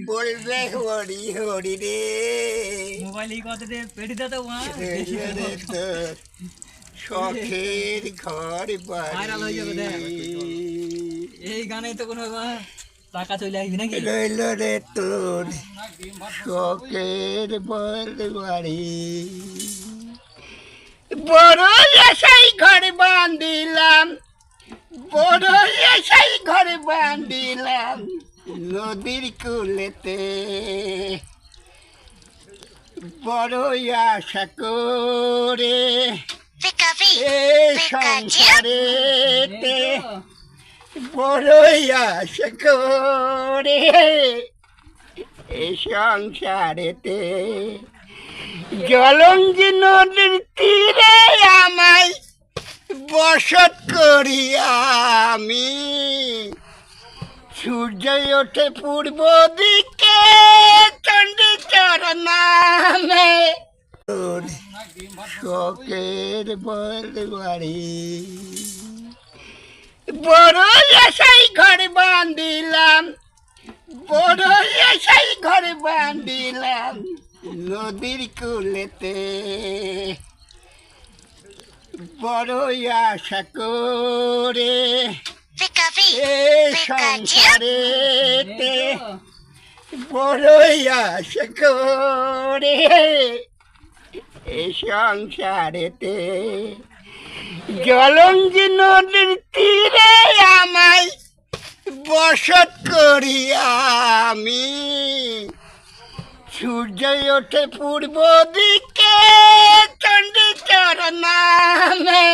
বলবে হরি হরি রে মোবাইল এই কথা দিয়ে পেটি দাও তো মা তোর শখের ঘর ভাইরাল হয়ে যাবে দেখ। এই গানে তো কোনো টাকা চলে আসবি নাকি? রইল রে তোর শখের বাড়ি বড় আশাই ঘর বান্ধিলাম, বড় আশাই ঘর বান্ধিলাম নদীর কুলেতে, বড় আশা করে এ সংসারেতে, বড় আশা করে এ সংসারেতে, জলঙ্গি নদীর তীরে আমায় বসত করি আমি, সূর্য ওঠে পূর্ব দিকে চণ্ডীচর নামে, তোর শখের বাড়ি বড় আশাই ঘর বান্ধিলাম, বড় আশাই ঘর বান্ধিলাম নদীর কুলেতে, বড় আশা করে এ সংসারেতে, বড় আশা করে এ সংসারেতে, জলঙ্গি নদীর তীরে আমায় বসত করি আমি, সূর্য ওঠে পূর্ব দিকে চণ্ডীচর নামে।